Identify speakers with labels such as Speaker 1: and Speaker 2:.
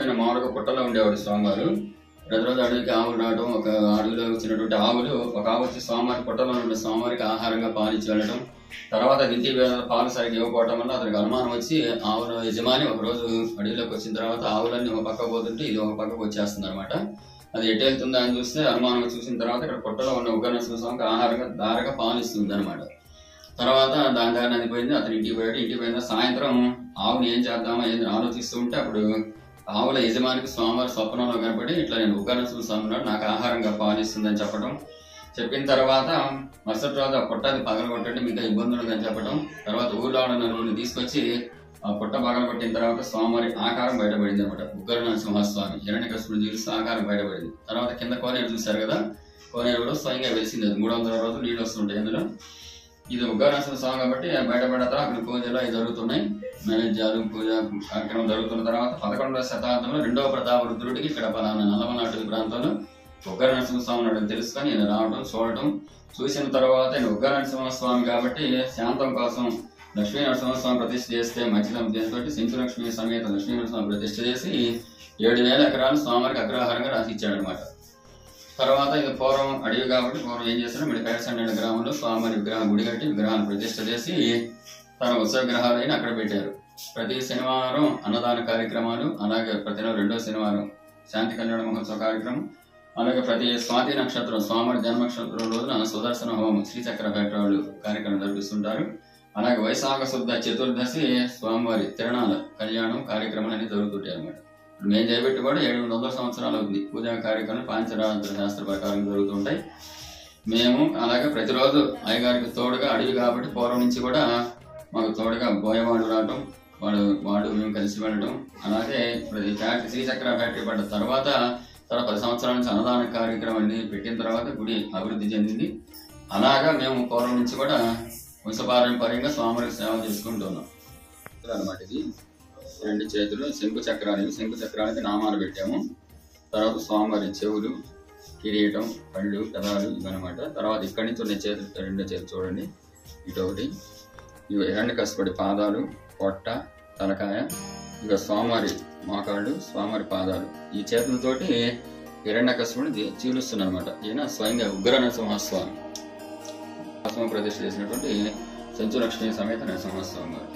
Speaker 1: ఈయన మామూలుగా పుట్టలో ఉండేవాడు స్వామివారు. ప్రతిరోజు అడవికి ఆవులు రావడం, ఒక అడవిలో వచ్చినటువంటి ఆవులు ఒక ఆవు వచ్చి స్వామివారి పుట్టలో ఉండే స్వామివారికి ఆహారంగా పాలిచ్చి వెళ్ళడం, తర్వాత ఇంటి పాలు సరిగ్గా ఇవ్వకపోవటం వల్ల అతనికి అనుమానం వచ్చి ఆవుల యజమాని ఒకరోజు అడవిలోకి వచ్చిన తర్వాత ఆవులన్నీ ఒక పక్క పోతుంటే ఇది ఒక పక్కకు వచ్చేస్తుంది అనమాట. అది ఎటు వెళ్తుందా అని చూస్తే అనుమానం చూసిన తర్వాత ఇక్కడ పుట్టలో ఉన్న ఉగ్రనరసింహ స్వామికి ఆహారంగా దారగా పాలిస్తుంది అనమాట. తర్వాత దాని దారిని అది పోయింది. అతను ఇంటికి పోయాడు. ఇంటికి పోయిన సాయంత్రం ఆవుని ఏం చేద్దామా ఏంది ఆలోచిస్తూ ఉంటే అప్పుడు ఆవుల యజమానికి స్వామివారి స్వప్నంలో కనపడి ఇట్లా నేను ఉగ్రనరసింహ స్వామి ఉన్నాడు, నాకు ఆహారంగా పాలిస్తుందని చెప్పడం. చెప్పిన తర్వాత మరుసటి రోజు ఆ పుట్టది పగలగొట్టండి, మీకు ఇబ్బందులు ఉందని చెప్పడం. తర్వాత ఊళ్ళో ఉన్న నలుగురిని తీసుకొచ్చి ఆ పుట్ట పగలగొట్టిన తర్వాత స్వామివారి ఆకారం బయటపడింది అనమాట. ఉగ్రనరసింహస్వామి హిరణ్యకశిపుడు జీవిస్తూ ఆకారం బయటపడింది. తర్వాత కింద కోనేరు చూశారు కదా, కోనేరు కూడా స్వయంగా వెలిసింది. 300 రోజులు నీళ్ళు వస్తుంటాయి అందులో. ఇది ఉగ్రనరసింహ స్వామి కాబట్టి బయటపడిన తర్వాత అక్కడ పూజలు అవి జరుగుతున్నాయి, నైవేద్యాలు పూజ కార్యక్రమం జరుగుతున్న తర్వాత 11వ శతాబ్దంలో 2వ ప్రతాపరుద్రుడికి ఇక్కడ పలానా నల్లమనాటి ప్రాంతంలో ఉగ్రనరసింహ స్వామి నాడు తెలుసుకొని ఈయన రావడం చూడటం. చూసిన తర్వాత ఈయన ఉగ్రనరసింహ స్వామి కాబట్టి శాంతం కోసం లక్ష్మీ నరసింహస్వామి ప్రతిష్ఠ చేస్తే మంచిదం చేసి సించులక్ష్మి సమేత లక్ష్మీ నరసింహ ప్రతిష్ఠ చేసి 7,000 ఎకరాలు స్వామివారికి అగ్రహారంగా రాసి ఇచ్చాడు అనమాట. తర్వాత ఇది పూర్వం అడవి కాబట్టి పూర్వం ఏం చేశారు, మిడిపేటసండ గ్రామంలో స్వామివారి విగ్రహం గుడి కట్టి విగ్రహాన్ని ప్రతిష్ఠ చేసి తన ఉత్సవ విగ్రహాలైన అక్కడ పెట్టారు. ప్రతి శనివారం అన్నదాన కార్యక్రమాలు, అలాగే ప్రతి 2వ శనివారం శాంతి కళ్యాణ మహోత్సవ కార్యక్రమం, అలాగే ప్రతి స్వాతి నక్షత్రం స్వామివారి జన్మ నక్షత్రం రోజున సుదర్శన హోమం శ్రీచక్ర పేటవాళ్ళు కార్యక్రమం జరిపిస్తుంటారు. అలాగే వైశాఖ శుద్ధ చతుర్దశి స్వామివారి తిరణాల కళ్యాణం కార్యక్రమాలు అన్ని జరుగుతుంటాయి అనమాట. మేము చేయబెట్టి కూడా 700 సంవత్సరాలు అవుతుంది. పూజా కార్యక్రమం పాంచరాత్ర శాస్త్ర ప్రకారం జరుగుతుంటాయి. మేము అలాగే ప్రతిరోజు అయ్యగారికి తోడుగా అడవి కాబట్టి పూర్వం నుంచి కూడా మాకు తోడుగా బోయవాడు రావటం, వాడు మేము కలిసి వెళ్ళడం. అలాగే శ్రీచక్ర ఫ్యాక్టరీ పడ్డ తర్వాత 10 సంవత్సరాల నుంచి అన్నదాన కార్యక్రమం అన్ని పెట్టిన తర్వాత గుడి అభివృద్ధి చెందింది. అలాగా మేము పూర్వం నుంచి కూడా వంశపారంపర్యంగా స్వామివారికి సేవ చేసుకుంటున్నాం అనమాట. ఇది 2 చేతులు శంకు చక్రాలు, శంకు చక్రాలకి నామాలు పెట్టాము. తర్వాత స్వామివారి చెవులు, కిరీటం, కళ్ళు, పెదాలు ఇవన్నమాట. తర్వాత ఇక్కడి నుంచి ఉన్న చేతులు 2 చేతులు చూడండి, ఇటొకటి. ఇవి హిరణ్యకశిపుడి పాదాలు, పొట్ట, తలకాయ, ఇక స్వామివారి మోకాళ్ళు, స్వామివారి పాదాలు. ఈ చేతులతోటి హిరణ్యకశిపుడిని చీలుస్తున్నారు అనమాట. ఈయన స్వయంగా ఉగ్రనరసింహస్వామి ప్రతిష్ఠ చేసినటువంటి సంచులక్ష్మి సమేత నరసింహస్వామి గారు.